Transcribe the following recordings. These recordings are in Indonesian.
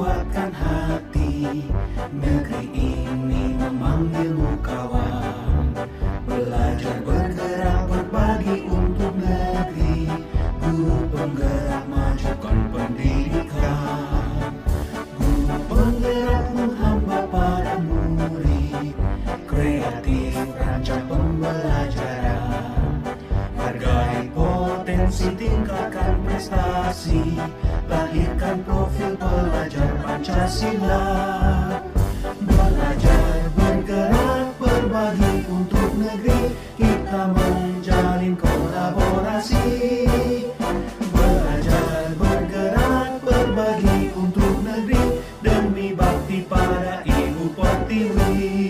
kuatkan hati. Negeri ini memanggilmu kawan. Belajar bergerak berbagi untuk negeri. Guru penggerak majukan pendidikan. Guru penggerak menghamba para murid. Kreatif rancang pembelajaran. Hargai potensi, tingkatkan prestasi. Lahirkan profil pelajar Pancasila. Belajar bergerak berbagi untuk negeri. Kita menjalin kolaborasi. Belajar bergerak berbagi untuk negeri. Demi bakti pada Ibu Pertiwi.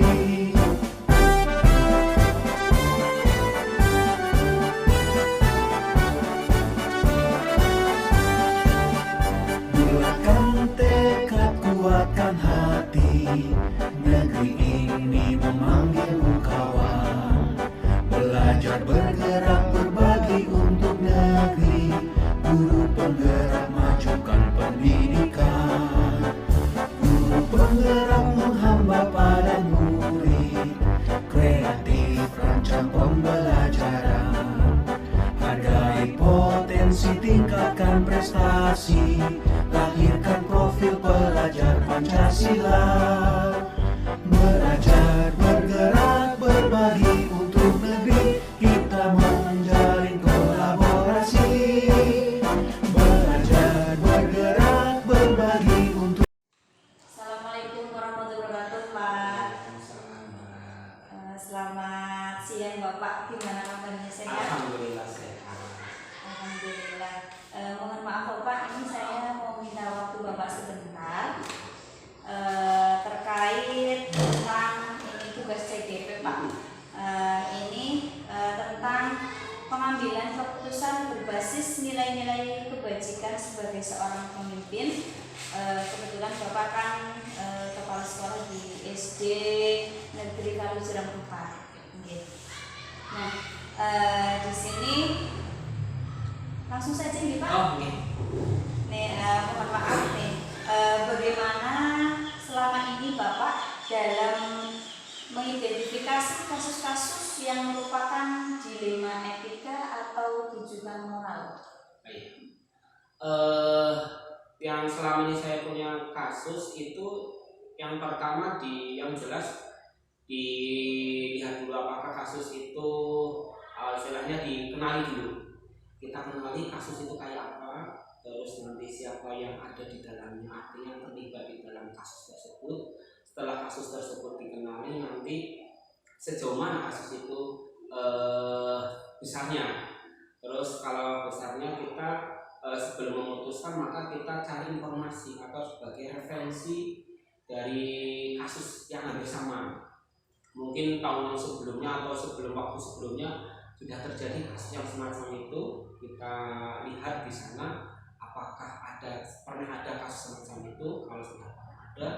Bulatkan tekad, kuatkan hati. Negeri ini memanggilmu kawan. Belajar bergerak berbagi untuk negeri. Guru penggerak majukan pendidikan. Guru penggerak menghamba pada murid. Kreatif rancang pembelajaran. Hargai potensi, tingkatkan prestasi. Lahirkan profil pelajar Pancasila. Belajar bergerak berbagi untuk negeri. Kita menjalin kolaborasi. Belajar bergerak berbagi untuk. Assalamualaikum warahmatullahi wabarakatuh, Pak. Selamat siang, Bapak. Gimana kabarnya, sehat? Alhamdulillah sehat. Alhamdulillah. Mohon maaf, Bapak, ini saya mau minta waktu Bapak sebentar terkait tentang ini tugas CDP, Pak. Ini tentang pengambilan keputusan berbasis nilai-nilai kebajikan sebagai seorang pemimpin. Kebetulan Bapak kan kepala sekolah di SD Negeri Kaliurang 4. Nah, di sini langsung saja nih, Pak. Oh, okay. Nih, mohon maaf nih, bagaimana selama ini Bapak dalam mengidentifikasi kasus-kasus yang merupakan dilema etika atau rujukan moral? Baik. Yang selama ini saya punya kasus itu yang pertama yang jelas dilihat dulu apakah kasus itu istilahnya dikenali dulu. Kita kenali kasus itu kayak apa, terus nanti siapa yang ada di dalamnya, artinya terlibat di dalam kasus tersebut. Setelah kasus tersebut dikenali, nanti sejauh mana kasus itu besarnya. Terus kalau besarnya kita sebelum memutuskan maka kita cari informasi atau sebagai referensi dari kasus yang hampir sama. Mungkin tahun yang sebelumnya atau waktu sebelumnya sudah terjadi kasus yang semacam itu. Kita lihat di sana apakah pernah ada kasus semacam itu. Kalau sudah pernah ada,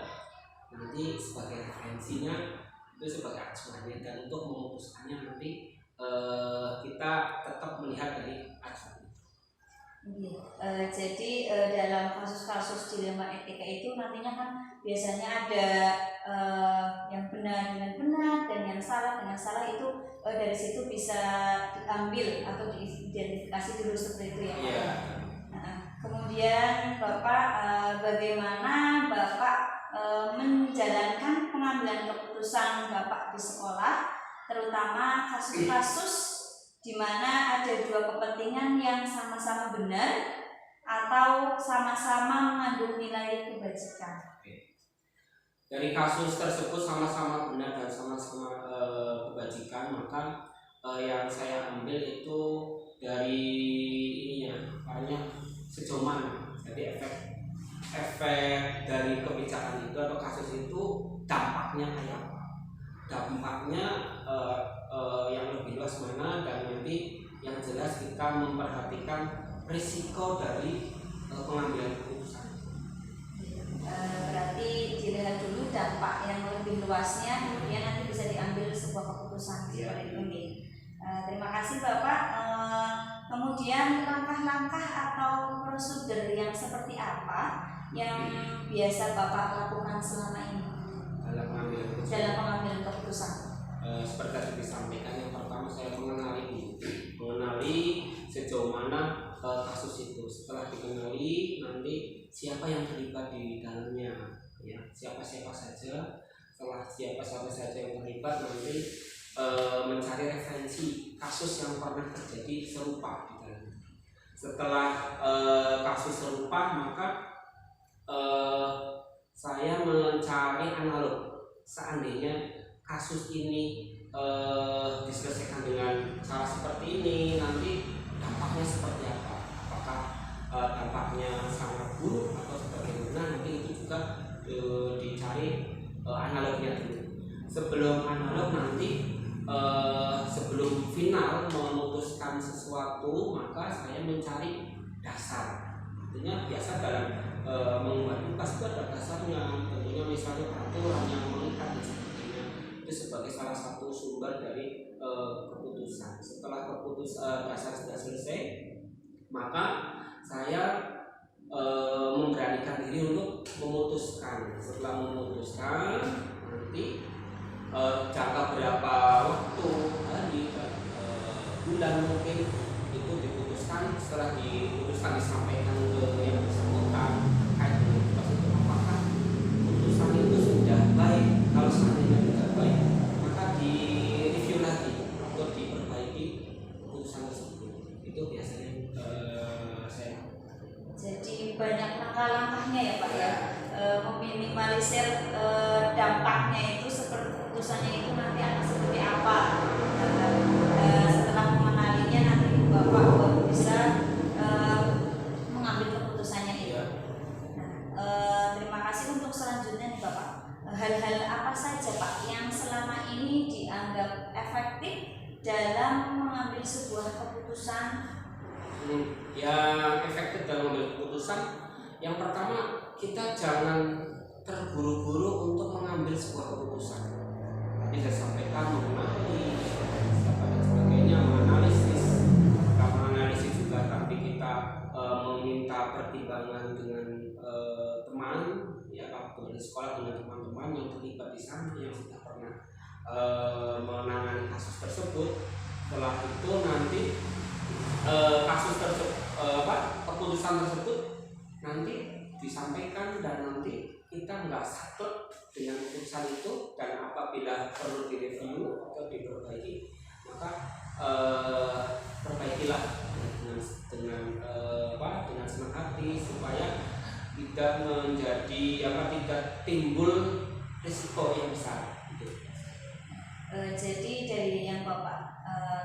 nanti sebagai referensinya itu sebagai acuannya, dan untuk memutuskannya nanti kita tetap melihat dari acuan itu. Jadi dalam kasus-kasus dilema etika itu nantinya kan biasanya ada yang benar dengan benar dan yang salah dengan salah, itu dari situ bisa diambil atau diidentifikasi dulu seperti itu ya, Pak. Yeah. Nah, kemudian Bapak bagaimana Bapak menjalankan pengambilan keputusan Bapak di sekolah, terutama kasus-kasus di mana ada dua kepentingan yang sama-sama benar atau sama-sama mengandung nilai kebajikan. Dari kasus tersebut sama-sama benar dan sama-sama kebajikan, maka yang saya ambil itu dari ininya, makanya sejauh mana. Jadi efek dari kebijakan itu atau kasus itu dampaknya kayak apa? Dampaknya yang lebih luas mana, dan nanti yang jelas kita memperhatikan risiko dari pengambilan keputusan. Berarti dilihat dulu dampak yang lebih luasnya, kemudian nanti bisa diambil sebuah keputusan seperti ini. Terima kasih Bapak. Kemudian langkah-langkah atau prosedur yang seperti apa yang biasa Bapak lakukan selama ini dalam mengambil keputusan. dalam pengambilan keputusan? Seperti tadi disampaikan, yang pertama saya mengenali sejauh mana kasus itu. Setelah dikenali, nanti siapa yang terlibat di dalamnya, ya siapa saja. Setelah siapa saja yang terlibat, nanti mencari referensi kasus yang pernah terjadi serupa di dalamnya. Setelah kasus serupa, maka saya mencari analog. Seandainya kasus ini diselesaikan dengan cara seperti ini, nanti dampaknya seperti apa? Apakah dampaknya sangat buruk atau seperti itu? Nah, nanti itu juga dicari analognya dulu. Sebelum analog nanti sebelum final memutuskan sesuatu, maka saya mencari dasar. Artinya biasa dalam membuat tugas itu ada dasarnya. Tentunya misalnya peraturan yang mengikat dan sebagainya, itu sebagai salah satu sumber dari keputusan. Setelah dasar sudah selesai, maka saya memberanikan diri untuk memutuskan. Setelah memutuskan, nanti jangka berapa waktu, hari, bulan mungkin itu diputuskan. Setelah diputuskan disampaikan ke yang bersangkutan terkait dengan tugas itu, apakah putusan itu sudah baik. Kalau seandainya tidak baik, maka direview lagi atau diperbaiki putusan tersebut. Itu biasanya saya. Jadi banyak langkah-langkahnya ya Pak ya, meminimalisir dampaknya itu seperti keputusannya itu nanti akan seperti apa. Setelah mengenalinya nanti Bapak baru bisa mengambil keputusannya itu. Nah, terima kasih untuk selanjutnya nih Bapak. Hal-hal apa saja Pak yang selama ini dianggap efektif dalam mengambil sebuah keputusan? Yang efektif dalam mengambil keputusan, yang pertama kita jangan terburu-buru untuk mengambil sebuah keputusan. Tadi saya sampaikan mengenali siapa dan sebagainya, menganalisis juga, tapi kita meminta pertimbangan dengan teman, ya waktu di sekolah dengan teman-teman yang terlibat di sana yang sudah pernah menangani kasus tersebut. Setelah itu nanti kasus tersebut, keputusan tersebut nanti disampaikan, dan nanti kita nggak saklek dengan keputusan itu, dan apabila perlu direview atau diperbaiki, maka perbaikilah dengan senang hati supaya tidak menjadi tidak timbul risiko yang besar. Jadi dari yang Bapak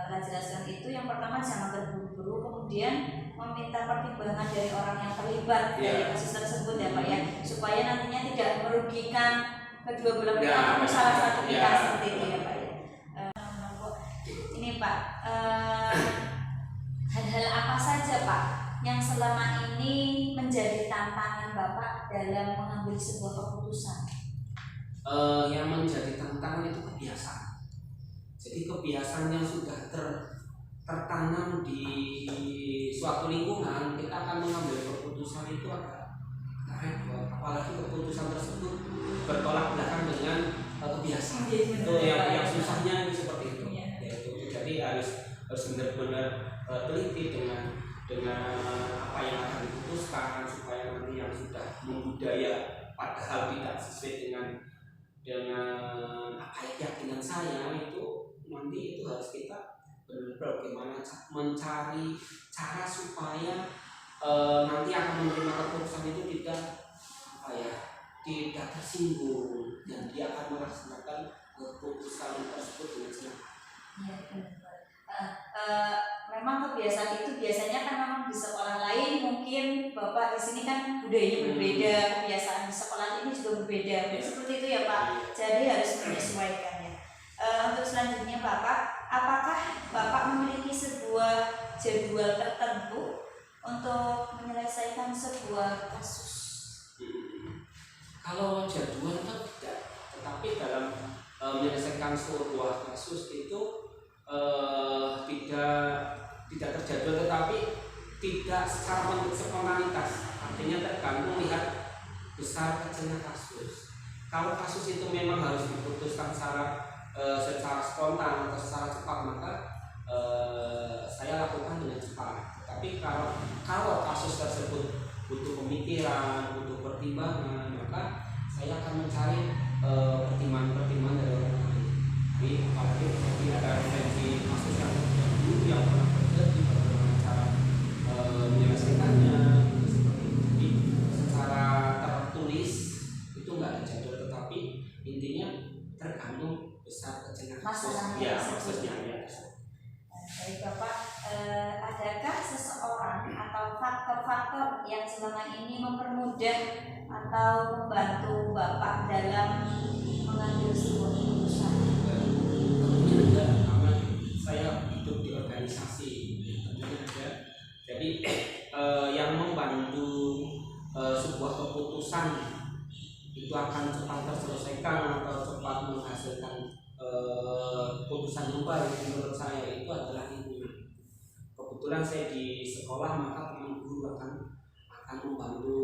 telah jelaskan itu, yang pertama jangan terburu-buru, kemudian meminta pertimbangan dari orang yang terlibat dari kasus tersebut ya Pak ya, supaya nantinya tidak merugikan kedua belah pihak atau salah satu pihak seperti itu ya Pak ya. Ini Pak, hal-hal apa saja Pak yang selama ini menjadi tantangan Bapak dalam mengambil sebuah keputusan? Yang menjadi tantangan itu kebiasaan. Jadi kebiasaan yang sudah tertanam di suatu lingkungan, kita akan mengambil keputusan itu agak repot. Apalagi keputusan tersebut bertolak belakang dengan kebiasaan. Itu yang susahnya itu seperti itu. Jadi harus benar-benar teliti dengan apa yang akan diputuskan, supaya nanti yang sudah membudaya padahal tidak sesuai dengan apa keyakinan saya itu, nanti itu harus kita benar-benar bagaimana mencari cara supaya nanti akan menerima keputusan itu tidak tersinggung, dan dia akan melaksanakan keputusan tersebut dengan senang. Ya, memang kebiasaan itu biasanya kan memang di sekolah lain, mungkin Bapak di sini kan budayanya berbeda, kebiasaan di sekolah ini juga berbeda, seperti itu ya Pak. Jadi harus menyesuaikannya. Untuk selanjutnya Bapak, apakah Bapak memiliki sebuah jadwal tertentu untuk menyelesaikan sebuah kasus? Kalau jadwal itu tidak, tetapi dalam menyelesaikan sebuah kasus itu tidak terjadwal, tetapi tidak secara spontanitas. Artinya tergantung lihat besar kecilnya kasus. Kalau kasus itu memang harus diputuskan secara spontan atau secara cepat, maka saya lakukan dengan cepat. Tapi kalau kasus tersebut butuh pemikiran, butuh pertimbangan, maka saya akan mencari pertimbangan dari orang lain. Jadi apalagi ada referensi kasus yang dulu yang pernah terjadi, bagaimana cara menyelesaikannya, gitu, seperti itu. Jadi secara tertulis itu nggak ada jadwal, tetapi intinya tergantung besar kecilnya kasus. Ya, maksudnya ya. Baik Bapak, adakah seseorang atau faktor-faktor yang selama ini mempermudah atau membantu Bapak dalam mengambil sebuah keputusan? Tentunya ada, karena saya hidup di organisasi, tentunya ada. Jadi yang membantu sebuah keputusan itu akan cepat terselesaikan atau cepat menghasilkan keputusan yang baik menurut saya itu adalah lingkungan. Kebetulan saya di sekolah, maka teman guru akan membantu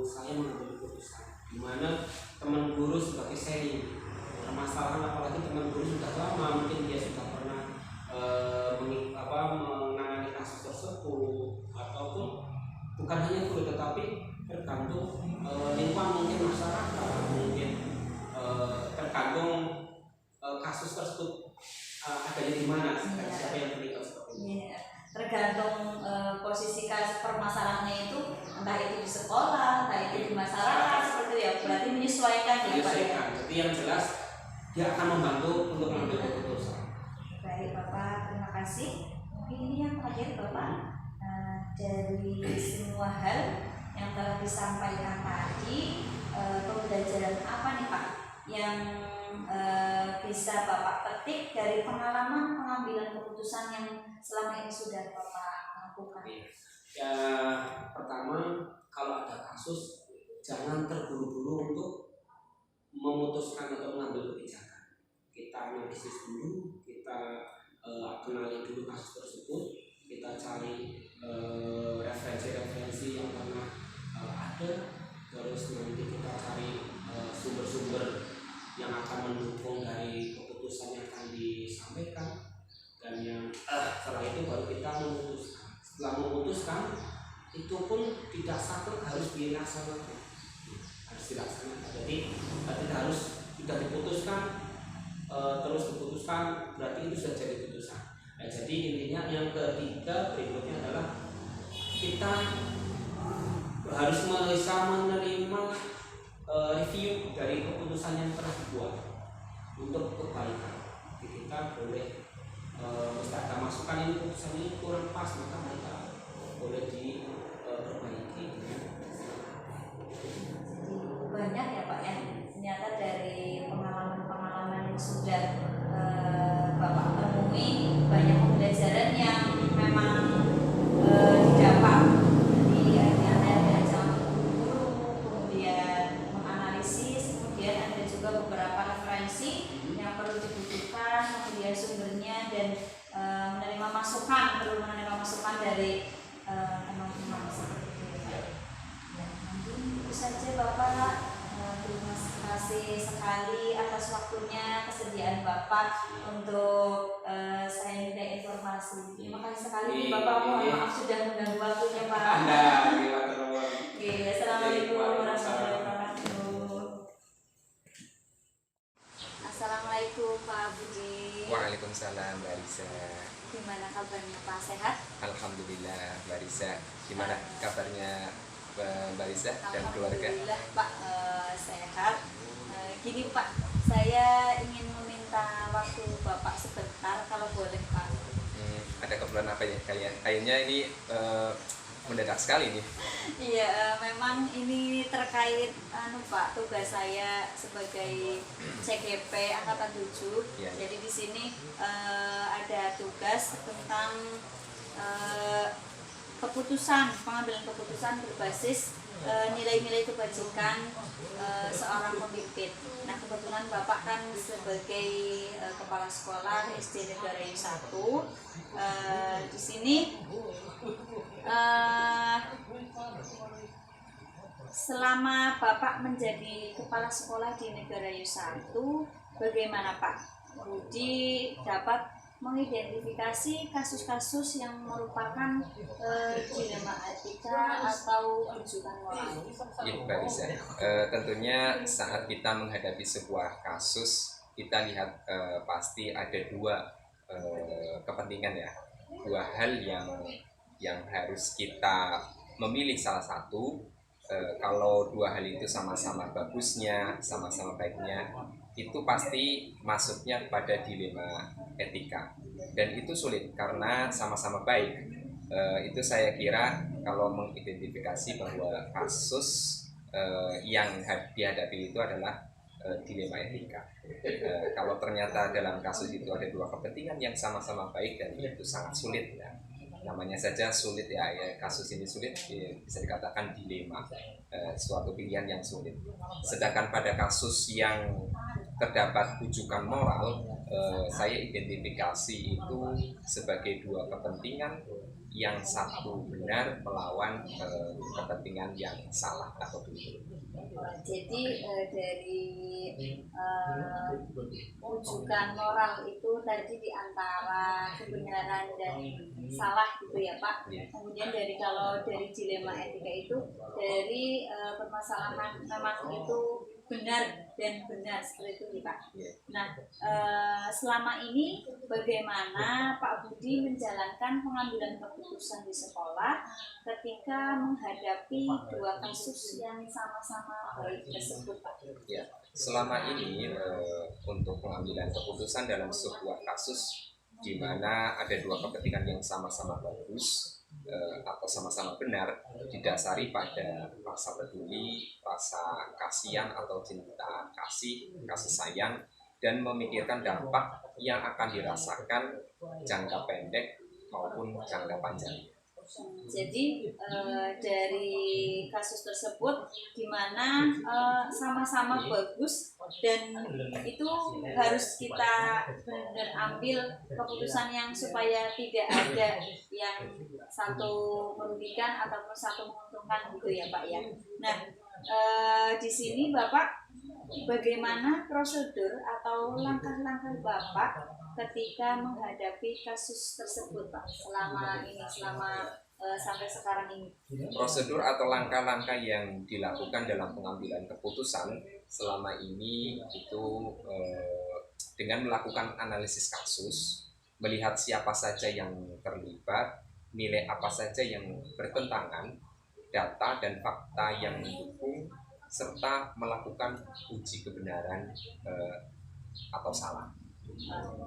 saya mengambil keputusan, di mana teman guru sebagai sharing permasalahan, apalagi teman guru sudah lama, mungkin dia sudah pernah menangani kasus tersebut, ataupun bukan hanya guru tetapi tergantung lingkungan, mungkin masyarakat, mungkin tergantung kasus tersebut adanya di mana, siapa yang terlibat seperti itu. Ya, tergantung posisi kasus permasalahannya itu, entah itu di sekolah, entah itu di masyarakat, seperti itu ya. Berarti menyesuaikan ya Pak ya. Jadi yang jelas dia akan membantu untuk mengambil keputusan. Baik Bapak, terima kasih. Mungkin ini yang terakhir Bapak, dari semua hal yang telah disampaikan tadi, pembelajaran apa nih Pak yang bisa Bapak petik dari pengalaman pengambilan keputusan yang selama ini sudah Bapak lakukan? Ya, pertama, kalau ada kasus jangan terburu-buru untuk memutuskan atau mengambil kebijakan. Kita analisis dulu, kita kenali dulu kasus tersebut, kita cari referensi-referensi yang pernah ada, terus nanti kita cari sumber-sumber yang akan mendukung dari keputusan yang akan disampaikan, dan yang setelah itu baru kita memutuskan. Setelah memutuskan itu pun tidak satu harus dilaksanakan, jadi tidak harus sudah diputuskan terus diputuskan berarti itu sudah jadi keputusan. Nah, jadi intinya yang ketiga berikutnya adalah kita harus bisa menerima review dari keputusan yang telah dibuat untuk kebaikan. Jadi kita boleh ada masukan ini keputusan ini kurang pas, maka mereka boleh diperbaiki. Banyak ya Pak ya, ternyata dari pengalaman-pengalaman yang sudah Bapak temui, banyak pembelajaran yang memang didapat. Jadi ada jalan guru, kemudian menganalisis, kemudian ada juga beberapa referensi yang perlu dibutuhkan, kemudian sumbernya, dan menerima masukan, perlu menerima masukan dari teman-teman seperti itu ya. Mungkin itu saja Bapak. Terima kasih sekali atas waktunya, kesediaan Bapak untuk saya minta informasi. Terima kasih sekali Bapak, mohon maaf sudah mengganggu waktunya Pak. Assalamualaikum warahmatullahi wabarakatuh. Assalamualaikum Pak Budi. Waalaikumsalam Mbak Risa. Gimana kabarnya Pak, sehat? Alhamdulillah Mbak Risa. Gimana kabarnya Mbak Risa dan keluarga? Alhamdulillah Pak, sehat. Gini Pak, saya ingin meminta waktu Bapak sebentar kalau boleh Pak. Ada keperluan apa ya kalian? Kayaknya ini mendadak sekali nih. Iya, memang ini terkait Pak, tugas saya sebagai CGP Angkatan 7. Ya. Jadi di sini ada tugas tentang pengambilan keputusan berbasis nilai-nilai kebajikan seorang pemimpin. Nah, kebetulan Bapak kan sebagai kepala sekolah SD Negara yang 1 di sini selama Bapak menjadi kepala sekolah di Negara U1, bagaimana Pak Budi dapat mengidentifikasi kasus-kasus yang merupakan dilema etika atau rujukan moral? Ya, Mbak Risa. Tentunya saat kita menghadapi sebuah kasus, kita lihat pasti ada dua kepentingan ya, dua hal yang harus kita memilih salah satu. Kalau dua hal itu sama-sama bagusnya, sama-sama baiknya, itu pasti masuknya pada dilema etika, dan itu sulit karena sama-sama baik. Itu saya kira kalau mengidentifikasi bahwa kasus yang dihadapi itu adalah dilema etika. Kalau ternyata dalam kasus itu ada dua kepentingan yang sama-sama baik, dan itu sangat sulit ya. Namanya saja sulit ya, kasus ini sulit ya, bisa dikatakan dilema, suatu pilihan yang sulit. Sedangkan pada kasus yang terdapat rujukan moral, saya identifikasi itu sebagai dua kepentingan, yang satu benar melawan kepentingan yang salah atau keliru. Jadi dari rujukan moral itu tadi di antara kebenaran dan salah gitu ya Pak. Kemudian kalau dari dilema etika itu dari permasalahan memang itu benar dan benar, seperti itu Pak. Nah, selama ini bagaimana Pak Budi menjalankan pengambilan keputusan di sekolah ketika menghadapi dua kasus yang sama-sama baik tersebut Pak? Ya, selama ini untuk pengambilan keputusan dalam sebuah kasus di mana ada dua kepentingan yang sama-sama bagus atau sama-sama benar, didasari pada rasa peduli, rasa kasihan atau cinta kasih sayang, dan memikirkan dampak yang akan dirasakan jangka pendek maupun jangka panjang. Jadi dari kasus tersebut di mana sama-sama bagus, dan itu harus kita benar ambil keputusan yang supaya tidak ada yang satu merugikan ataupun satu menguntungkan gitu ya Pak ya. Nah, di sini Bapak bagaimana prosedur atau langkah-langkah Bapak ketika menghadapi kasus tersebut Pak selama sampai sekarang ini? Prosedur atau langkah-langkah yang dilakukan dalam pengambilan keputusan selama ini itu dengan melakukan analisis kasus, melihat siapa saja yang terlibat, nilai apa saja yang bertentangan, data dan fakta yang mendukung, serta melakukan uji kebenaran atau salah.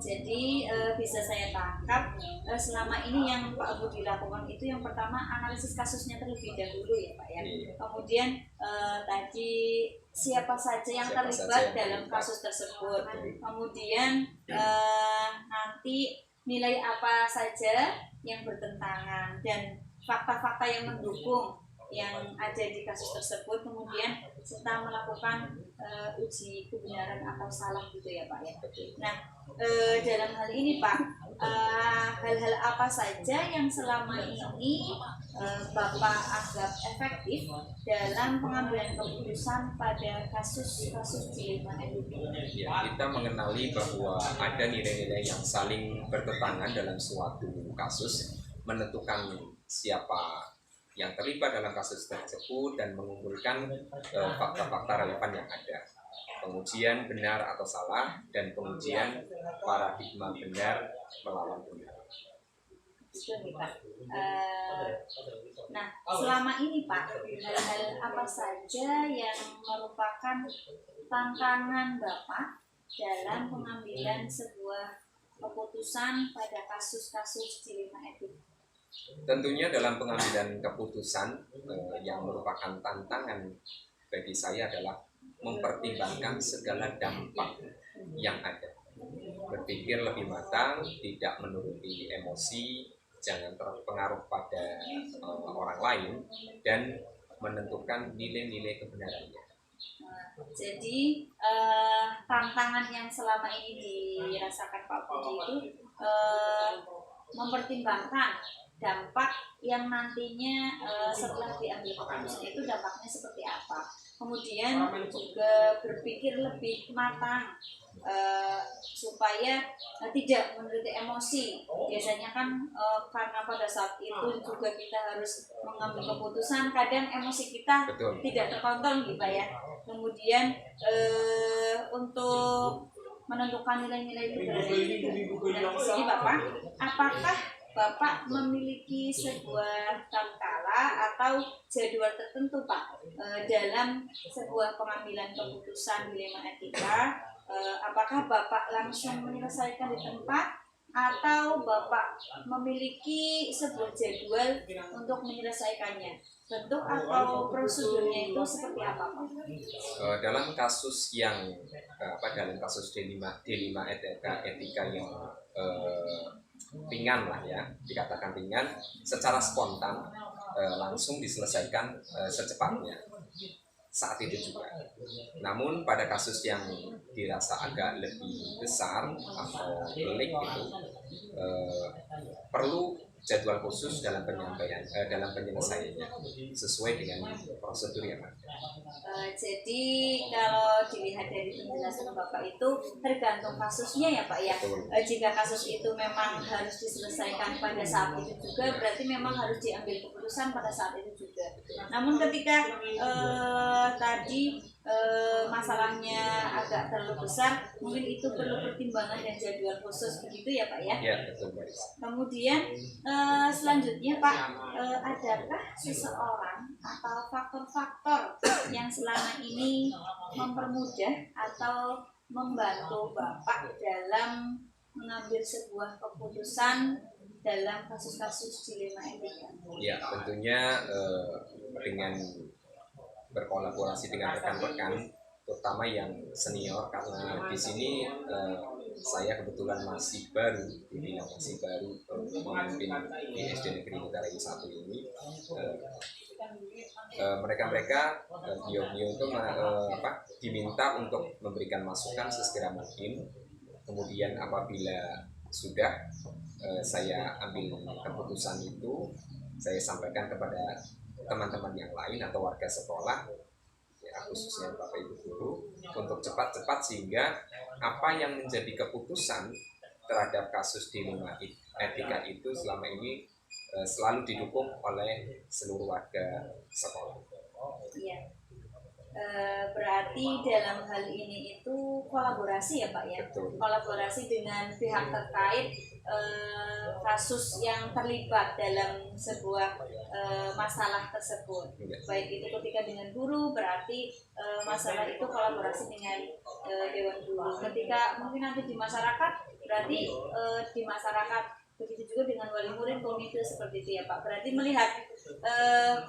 Jadi bisa saya tangkap selama ini yang Pak Budi lakukan itu yang pertama analisis kasusnya terlebih dahulu ya Pak ya. Kemudian tadi siapa saja yang terlibat dalam kasus tersebut. Kemudian nanti nilai apa saja yang bertentangan dan fakta-fakta yang mendukung yang ada di kasus tersebut, kemudian serta melakukan uji kebenaran atau salah gitu ya Pak ya. Nah, dalam hal ini Pak, hal-hal apa saja yang selama ini Bapak anggap efektif dalam pengambilan keputusan pada kasus-kasus dilema etika? Ya, kita mengenali bahwa ada nilai-nilai yang saling bertentangan dalam suatu kasus, menentukan siapa yang terlibat dalam kasus tersebut dan mengumpulkan fakta-fakta relevan yang ada. Pengujian benar atau salah, dan pengujian paradigma benar melawan benar. Nah, selama ini Pak, hal-hal apa saja yang merupakan tantangan Bapak dalam pengambilan sebuah keputusan pada kasus-kasus dilema etika? Tentunya dalam pengambilan keputusan yang merupakan tantangan bagi saya adalah mempertimbangkan segala dampak yang ada. Berpikir lebih matang, tidak menuruti emosi, jangan terpengaruh pada orang lain, dan menentukan nilai-nilai kebenarannya. Jadi tantangan yang selama ini dirasakan Pak Budi itu mempertimbangkan dampak yang nantinya setelah diambil keputusan itu dampaknya seperti apa. Kemudian juga berpikir lebih matang supaya tidak menderita emosi. Biasanya kan karena pada saat itu juga kita harus mengambil keputusan, kadang emosi kita Betul. tidak terkontrol gitu ya. Kemudian untuk menentukan nilai-nilai itu dan di sini Bapak, apakah Bapak memiliki sebuah tangkala atau jadwal tertentu Pak dalam sebuah pengambilan keputusan dilema etika? Apakah Bapak langsung menyelesaikan di tempat atau Bapak memiliki sebuah jadwal untuk menyelesaikannya? Bentuk atau prosedurnya itu seperti apa Pak? Dalam kasus yang dalam kasus D5 etika yang ringan lah ya, dikatakan ringan, secara spontan langsung diselesaikan secepatnya saat itu juga. Namun pada kasus yang dirasa agak lebih besar atau pelik itu perlu jadwal khusus dalam penyampaian, dalam penyelesaiannya sesuai dengan prosedur yang ada. Jadi kalau dilihat dari penjelasan Bapak itu tergantung kasusnya ya Pak ya. Jika kasus itu memang harus diselesaikan pada saat itu juga, berarti memang harus diambil keputusan pada saat itu juga. Namun ketika tadi masalahnya agak terlalu besar, mungkin itu perlu pertimbangan dan jadwal khusus begitu ya Pak ya. Ya, betul Mbak. Kemudian selanjutnya Pak, adakah seseorang atau faktor-faktor yang selama ini mempermudah atau membantu Bapak dalam mengambil sebuah keputusan dalam kasus-kasus dilema etika? Ya, tentunya dengan berkolaborasi dengan rekan-rekan, terutama yang senior, karena di sini saya kebetulan masih baru, dibilang masih baru memimpin di SD Negeri Utara 1 ini. Mereka beliau-beliau itu diminta untuk memberikan masukan sesegera mungkin. Kemudian apabila sudah saya ambil keputusan itu, saya sampaikan kepada teman-teman yang lain atau warga sekolah, ya, khususnya Bapak Ibu guru, untuk cepat-cepat sehingga apa yang menjadi keputusan terhadap kasus dilema etika itu selama ini selalu didukung oleh seluruh warga sekolah. Iya. Berarti dalam hal ini itu kolaborasi ya Pak ya. Betul. Kolaborasi dengan pihak terkait kasus yang terlibat dalam sebuah masalah tersebut. Baik itu ketika dengan guru, berarti masalah itu kolaborasi dengan dewan guru. Ketika mungkin nanti di masyarakat, berarti di masyarakat. Begitu juga dengan wali murid, komite seperti itu ya Pak. Berarti melihat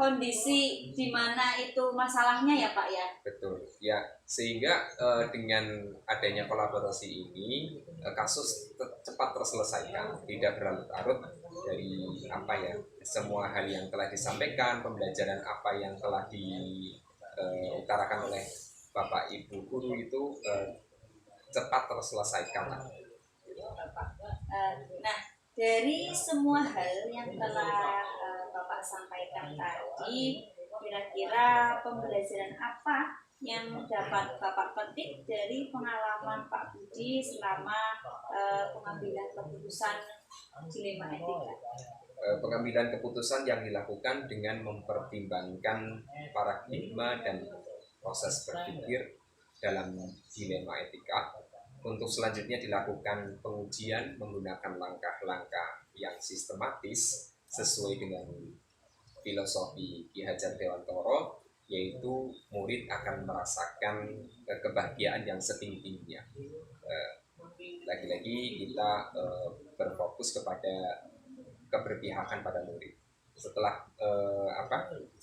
kondisi di mana itu masalahnya ya Pak ya. Betul. Ya, sehingga dengan adanya kolaborasi ini kasus cepat terselesaikan, tidak berlarut-larut dari semua hal yang telah disampaikan, pembelajaran apa yang telah diutarakan oleh Bapak Ibu guru itu cepat terselesaikan. Nah, dari semua hal yang telah Bapak sampaikan tadi, kira-kira pembelajaran apa yang dapat Bapak petik dari pengalaman Pak Budi selama pengambilan keputusan dilema etika? Pengambilan keputusan yang dilakukan dengan mempertimbangkan paradigma dan proses berpikir dalam dilema etika. Untuk selanjutnya dilakukan pengujian menggunakan langkah-langkah yang sistematis sesuai dengan filosofi Ki Hajar Dewantoro, yaitu murid akan merasakan kebahagiaan yang setinggi-tingginya. Lagi-lagi kita berfokus kepada keberpihakan pada murid. Setelah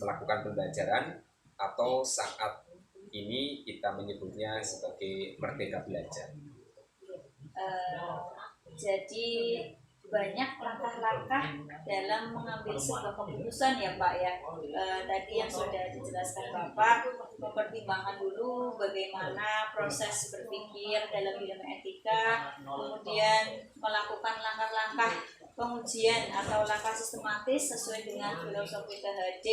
melakukan pembelajaran atau saat ini kita menyebutnya sebagai merdeka belajar. Jadi banyak langkah-langkah dalam mengambil sebuah keputusan ya Pak ya. Tadi yang sudah dijelaskan Bapak, mempertimbangkan dulu bagaimana proses berpikir dalam dilema etika, kemudian melakukan langkah-langkah pengujian atau langkah sistematis sesuai dengan filosofi THD,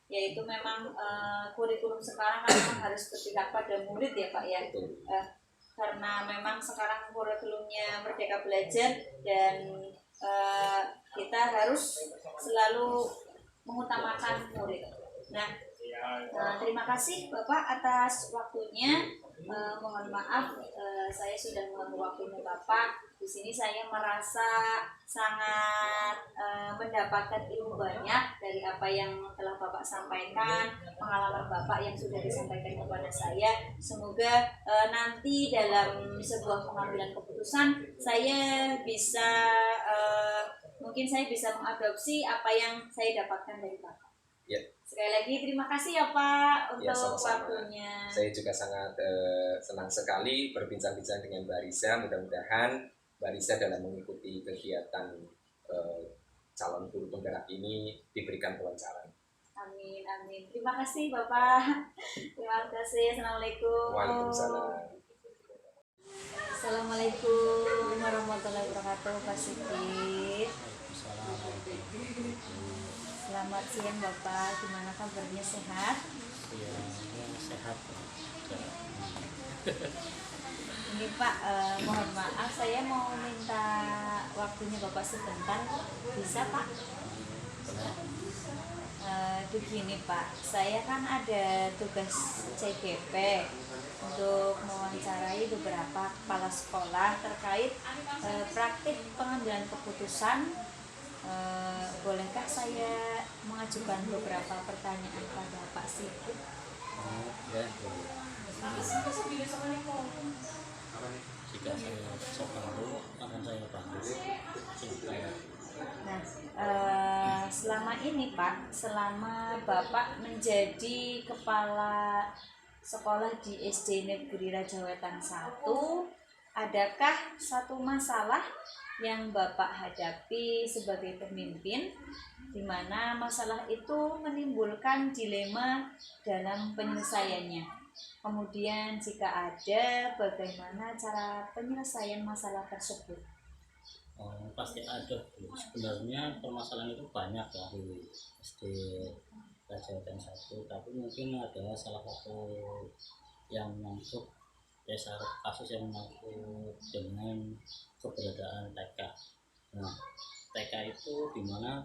yaitu memang kurikulum sekarang kan memang harus berpihak pada murid ya Pak ya. Karena memang sekarang kurikulumnya Merdeka Belajar dan kita harus selalu mengutamakan murid. Nah, terima kasih Bapak atas waktunya. Mohon maaf saya sudah mengganggu waktunya Bapak. Di sini saya merasa sangat mendapatkan ilmu banyak dari apa yang telah Bapak sampaikan, pengalaman Bapak yang sudah disampaikan kepada saya. Semoga nanti dalam sebuah pengambilan keputusan saya bisa mungkin saya bisa mengadopsi apa yang saya dapatkan dari Bapak. Ya. Sekali lagi terima kasih ya Pak untuk Ya, sama-sama. waktunya. Saya juga sangat senang sekali berbincang-bincang dengan Mbak Risa. Mudah-mudahan Mbak Risa dalam mengikuti kegiatan calon guru penggerak ini diberikan kelancaran. Amin, amin. Terima kasih Bapak. Terima kasih. Assalamualaikum. Waalaikumsalam. Assalamualaikum warahmatullahi wabarakatuh, Pak Sigit. Selamat siang Bapak, gimana kabarnya, sehat? Iya, sehat. Ini Pak, mohon maaf saya mau minta waktunya Bapak sebentar, bisa Pak? Begini Pak, saya kan ada tugas CGP untuk mewawancarai beberapa kepala sekolah terkait praktik pengambilan keputusan. Bolehkah saya mengajukan beberapa pertanyaan pada Pak Sigit? Ya, boleh. Jika saya perlu akan saya bantu. Silakan. Nah, selama ini Pak, selama Bapak menjadi kepala sekolah di SD Negeri Rajawetan 1, adakah satu masalah yang Bapak hadapi sebagai pemimpin, di mana masalah itu menimbulkan dilema dalam penyelesaiannya? Kemudian jika ada, bagaimana cara penyelesaian masalah tersebut? Pasti ada. Sebenarnya permasalahan itu banyak ya di SD Rajawetan 1, tapi mungkin ada salah satu yang masuk kasus yang menyangkut dengan keberadaan TK. Nah, TK itu dimana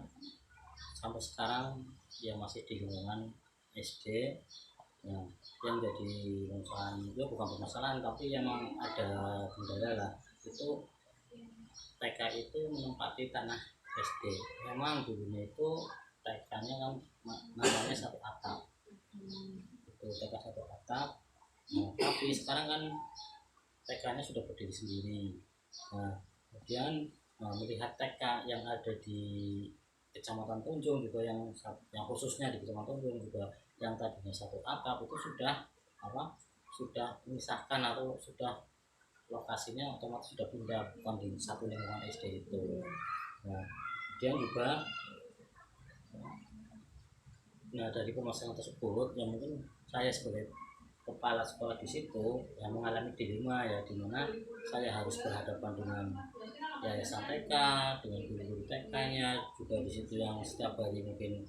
sampai sekarang dia masih di lingkungan SD. Nah, yang jadi permasalahan itu bukan permasalahan, tapi memang ada kendala lah. Itu TK itu menempati tanah SD. Memang dulunya itu TK-nya kan namanya satu atap. Itu TK satu atap. Nah, tapi sekarang kan TK-nya sudah berdiri sendiri. Nah, kemudian melihat TK yang ada di Kecamatan Tunjung juga yang khususnya di Kecamatan Tunjung juga yang tadinya satu atap itu sudah memisahkan atau sudah lokasinya otomatis sudah pindah bukan di satu lingkungan SD itu. Nah, kemudian juga dari permasalahan tersebut yang mungkin saya sebagai kepala sekolah di situ yang mengalami dilema ya, di mana saya harus berhadapan dengan yayasan TK, dengan guru-guru TK-nya juga di situ yang setiap hari mungkin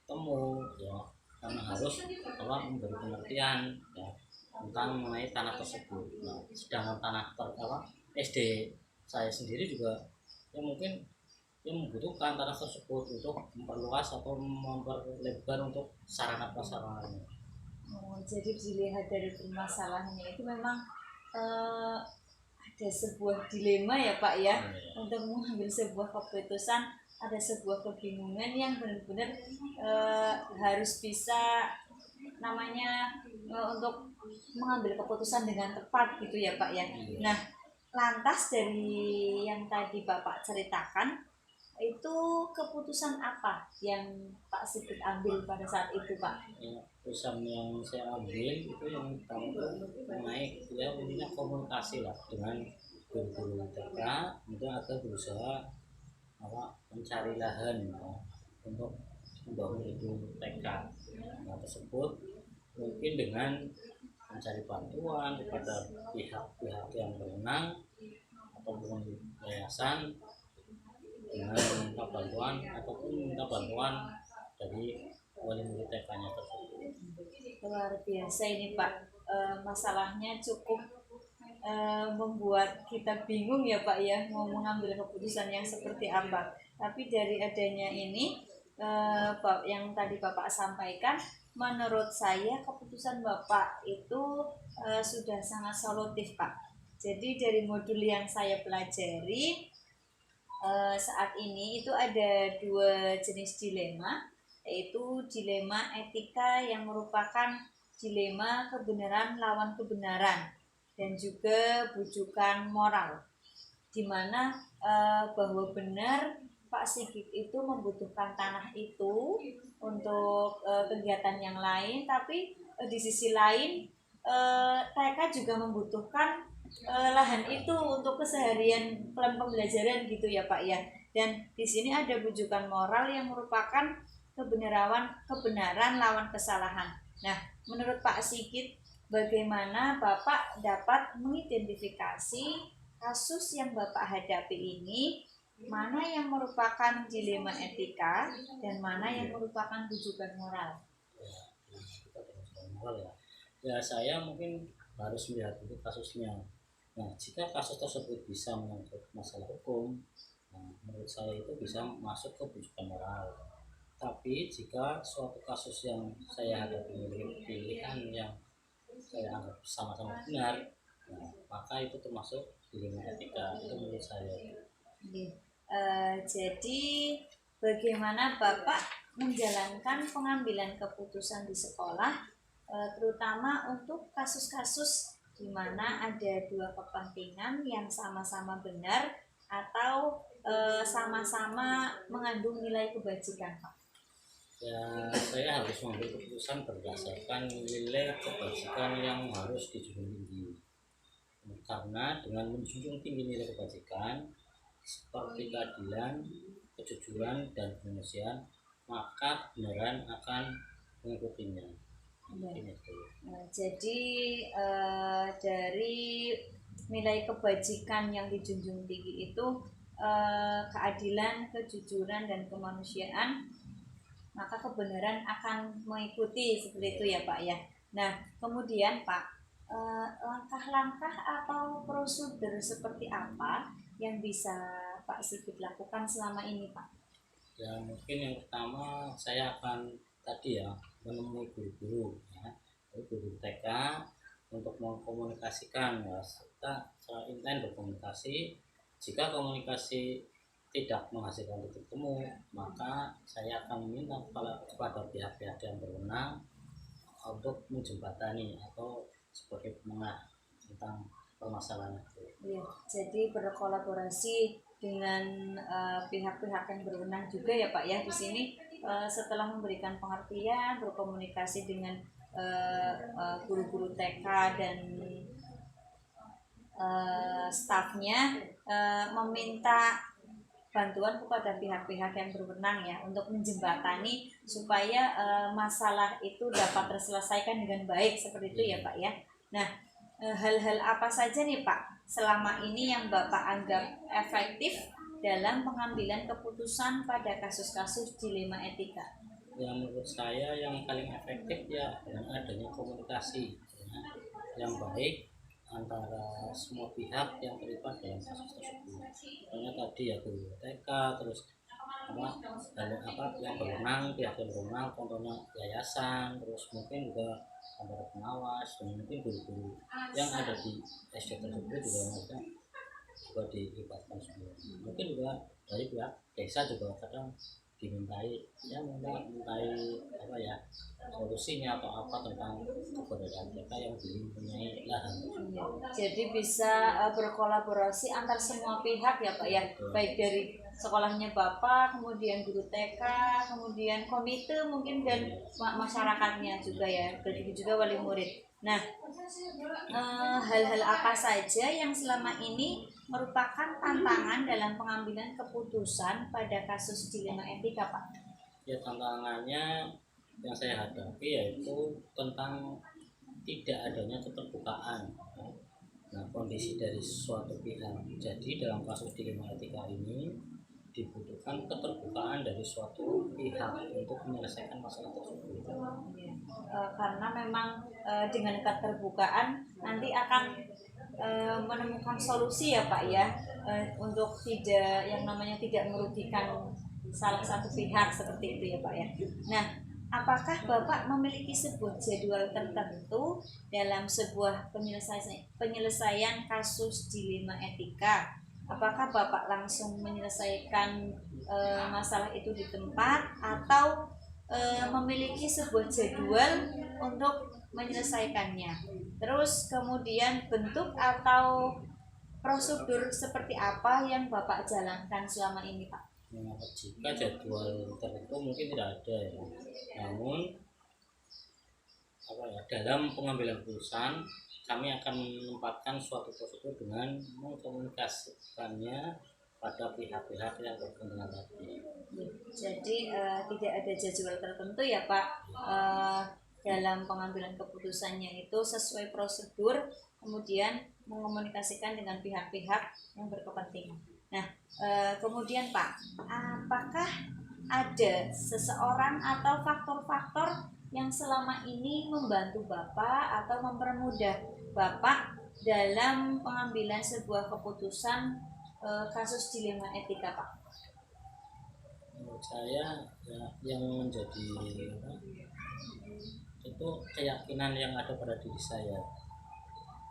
temu ya, karena harus memberi pengertian ya tentang mengenai tanah tersebut. Nah, sedangkan tanah SD saya sendiri juga yang mungkin yang membutuhkan tanah tersebut untuk memperluas atau memperlebar untuk sarana prasarananya. Jadi dilihat dari permasalahannya itu memang ada sebuah dilema ya Pak ya, untuk mengambil sebuah keputusan, ada sebuah kebingungan yang benar-benar harus bisa untuk mengambil keputusan dengan tepat gitu ya Pak ya. Nah, lantas dari yang tadi Bapak ceritakan, itu keputusan apa yang Pak Sigit ambil pada saat itu Pak? Ya, keputusan yang saya ambil itu yang pertama mengenai intinya komunikasi lah dengan guru-guru TK, kemudian agar berusaha mencari lahan untuk membangun gedung TK. Nah, tersebut mungkin dengan mencari bantuan kepada pihak-pihak yang berwenang ataupun yayasan dengan minta bantuan ataupun minta bantuan dari wali murid TK-nya tersebut. Luar biasa ini Pak. Masalahnya cukup membuat kita bingung ya Pak ya, mau mengambil keputusan yang seperti apa. Tapi dari adanya ini yang tadi Bapak sampaikan, menurut saya keputusan Bapak itu sudah sangat solutif Pak. Jadi dari modul yang saya pelajari saat ini itu ada 2 jenis dilema, yaitu dilema etika yang merupakan dilema kebenaran lawan kebenaran, dan juga bujukan moral, di mana bahwa benar Pak Sigit itu membutuhkan tanah itu untuk kegiatan yang lain, tapi di sisi lain TK juga membutuhkan lahan itu untuk keseharian pembelajaran gitu ya Pak ya. Dan di sini ada bujukan moral yang merupakan kebenaran lawan kesalahan. Nah, menurut Pak Sigit, bagaimana Bapak dapat mengidentifikasi kasus yang Bapak hadapi ini, mana yang merupakan dilema etika dan mana yang merupakan bujukan moral? Kita bujukan moral ya. Ya saya mungkin harus melihat itu kasusnya. Nah, jika kasus tersebut bisa menyangkut masalah hukum, nah, menurut saya itu bisa masuk ke bujukan moral. Tapi jika suatu kasus yang saya hadapi memiliki pilihan yang saya anggap sama-sama benar, nah, maka itu termasuk dilema etika. Itu menurut saya. Jadi bagaimana Bapak menjalankan pengambilan keputusan di sekolah, terutama untuk kasus-kasus di mana ada 2 kepentingan yang sama-sama benar atau sama-sama mengandung nilai kebajikan Pak? Ya, saya harus mengambil keputusan berdasarkan nilai kebajikan yang harus dijunjung tinggi. Karena dengan menjunjung tinggi nilai kebajikan seperti keadilan, kejujuran, dan kemanusiaan, maka kebenaran akan mengikutinya. Jadi dari nilai kebajikan yang dijunjung tinggi itu keadilan, kejujuran, dan kemanusiaan, maka kebenaran akan mengikuti, seperti itu ya Pak ya. Nah, kemudian Pak, langkah-langkah atau prosedur seperti apa yang bisa Pak Sigit lakukan selama ini Pak? Ya, mungkin yang pertama saya akan tadi ya menemui guru-guru ya, guru TK untuk mengkomunikasikan ya, serta secara intens berkomunikasi. Jika komunikasi tidak menghasilkan titik temu, maka saya akan meminta kepada pihak-pihak yang berwenang untuk menjembatani atau sebagai penengah tentang permasalahan itu. Ya, jadi berkolaborasi dengan pihak-pihak yang berwenang juga ya Pak ya di sini. Setelah memberikan pengertian, berkomunikasi dengan guru-guru TK dan stafnya, meminta bantuan kepada pihak-pihak yang berwenang ya untuk menjembatani supaya masalah itu dapat terselesaikan dengan baik, seperti itu ya Pak ya. Nah, hal-hal apa saja nih Pak selama ini yang Bapak anggap efektif dalam pengambilan keputusan pada kasus-kasus dilema etika? Yang menurut saya yang paling efektif ya dengan adanya komunikasi ya, yang baik antara semua pihak yang terlibat dalam kasus tersebut. Karena tadi ya guru TK, terus yang berwenang, pihak yang berwenang, contohnya yayasan, terus mungkin juga antara pengawas dan mungkin guru-guru yang ada di SD tersebut juga dilibatkan semua. Mungkin juga dari pihak desa juga kadang dimintai solusinya atau apa tentang keberadaan mereka yang belum mempunyai lahan. Jadi bisa berkolaborasi antar semua pihak ya Pak ya, baik dari sekolahnya Bapak, kemudian guru TK, kemudian komite mungkin dan masyarakatnya juga ya, begitu juga wali murid. Nah, hal-hal apa saja yang selama ini merupakan tantangan dalam pengambilan keputusan pada kasus dilema etika Pak? Ya, tantangannya yang saya hadapi yaitu tentang tidak adanya keterbukaan. Nah, kondisi dari suatu pihak. Jadi dalam kasus dilema etika ini dibutuhkan keterbukaan dari suatu pihak untuk menyelesaikan masalah tersebut. Karena memang dengan keterbukaan nanti akan menemukan solusi ya Pak ya, untuk tidak yang namanya tidak merugikan salah satu pihak seperti itu ya Pak ya. Nah, apakah Bapak memiliki sebuah jadwal tertentu dalam sebuah penyelesaian kasus dilema etika? Apakah Bapak langsung menyelesaikan masalah itu di tempat atau memiliki sebuah jadwal untuk menyelesaikannya? Terus kemudian bentuk atau prosedur seperti apa yang Bapak jalankan selama ini Pak? Nah, jika jadwal tertentu mungkin tidak ada ya. Namun dalam pengambilan keputusan kami akan menempatkan suatu prosedur dengan mengkomunikasikannya pada pihak-pihak yang berkepentingan tadi. Jadi tidak ada jadwal tertentu ya Pak, dalam pengambilan keputusannya itu sesuai prosedur, kemudian mengomunikasikan dengan pihak-pihak yang berkepentingan. Nah, kemudian Pak, apakah ada seseorang atau faktor-faktor yang selama ini membantu Bapak atau mempermudah Bapak dalam pengambilan sebuah keputusan kasus dilema etika Pak? Menurut saya ya, yang menjadi itu keyakinan yang ada pada diri saya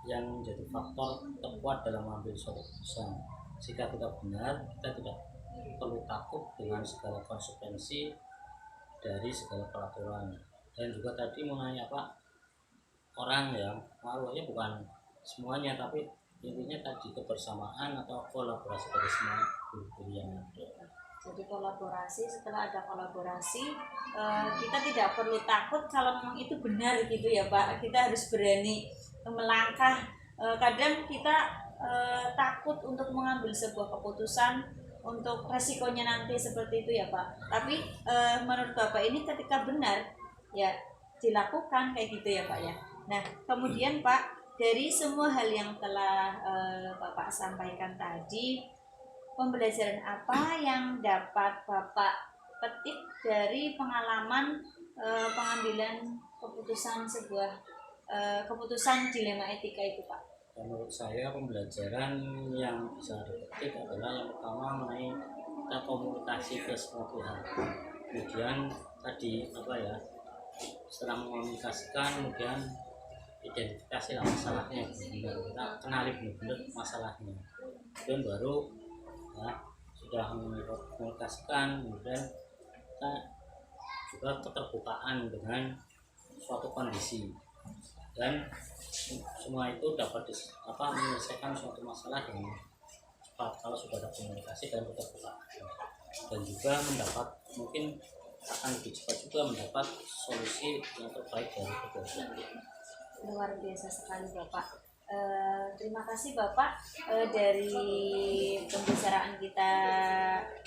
yang menjadi faktor terkuat dalam mengambil suatu keputusan. Jika tidak benar, kita tidak perlu takut dengan segala konsekuensi dari segala peraturan. Dan juga tadi mengenai orang ya, maruahnya bukan semuanya, tapi intinya tadi kebersamaan atau kolaborasi dari semua guru-guru yang ada. Jadi kolaborasi, setelah ada kolaborasi kita tidak perlu takut kalau memang itu benar gitu ya Pak. Kita harus berani melangkah. Kadang kita takut untuk mengambil sebuah keputusan untuk resikonya nanti seperti itu ya Pak. Tapi menurut Bapak ini ketika benar ya dilakukan kayak gitu ya Pak ya. Nah kemudian Pak, dari semua hal yang telah Bapak sampaikan tadi, pembelajaran apa yang dapat Bapak petik dari pengalaman pengambilan keputusan sebuah keputusan dilema etika itu Pak? Menurut saya pembelajaran yang bisa dipetik adalah yang pertama mengenai kita komunikasi ke semua pihak. Kemudian tadi setelah mengomunikasikan, kemudian identifikasi masalahnya, benar kita kenali benar-benar masalahnya. Kemudian baru sudah mengomunikasikan, kemudian kita juga keterbukaan dengan suatu kondisi, dan semua itu dapat menyelesaikan suatu masalah dengan cepat kalau sudah ada komunikasi dan keterbukaan, dan juga mendapat mungkin akan lebih cepat juga mendapat solusi yang terbaik dari kedua pihak. Luar biasa sekali Bapak. Terima kasih Bapak dari pembicaraan kita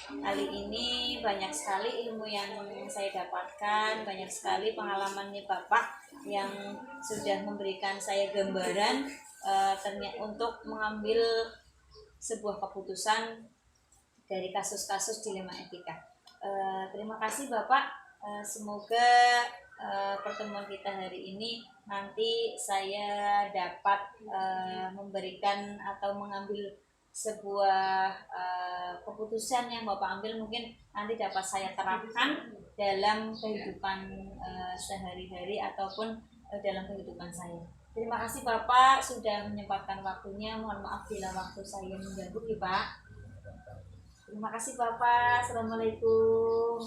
kali ini. Banyak sekali ilmu yang saya dapatkan, banyak sekali pengalamannya Bapak yang sudah memberikan saya gambaran untuk mengambil sebuah keputusan dari kasus-kasus dilema etika. Terima kasih Bapak. Semoga pertemuan kita hari ini nanti saya dapat memberikan atau mengambil sebuah keputusan yang Bapak ambil mungkin nanti dapat saya terapkan dalam kehidupan sehari-hari ataupun dalam kehidupan saya. Terima kasih Bapak sudah menyempatkan waktunya. Mohon maaf bila waktu saya mengganggu ya Pak. Terima kasih Bapak. Assalamualaikum.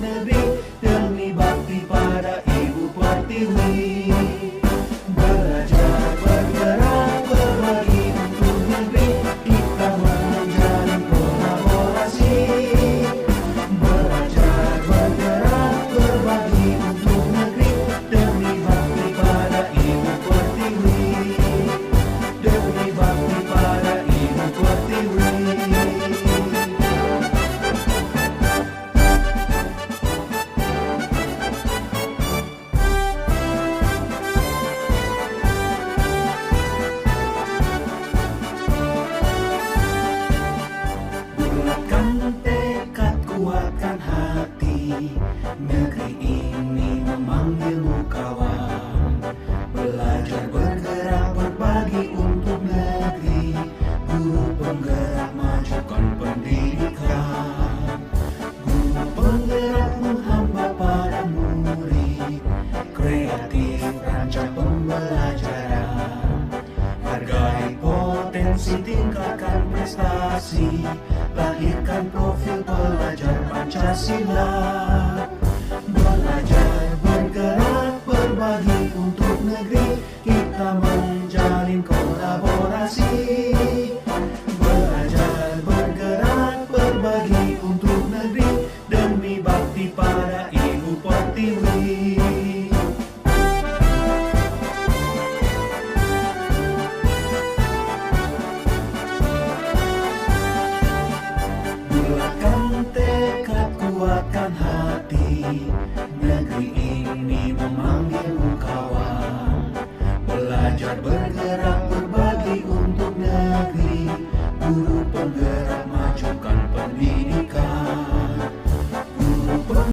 Negeri demi bakti pada Ibu Pertiwi, belajar bergerak berbagi untuk negeri, kita menjalin kolaborasi. Belajar bergerak berbagi untuk negeri, demi bakti pada Ibu Pertiwi, demi bakti pada Ibu Pertiwi. kompetensi, tingkatkan prestasi, lahirkan profil pelajar Pancasila. Belajar, bergerak, berbagi untuk negeri, kita menjalin kolaborasi. Belajar, bergerak, berbagi untuk negeri, demi bakti pada Ibu Pertiwi. Bulatkan tekad, kuatkan hati, negeri ini memanggilmu.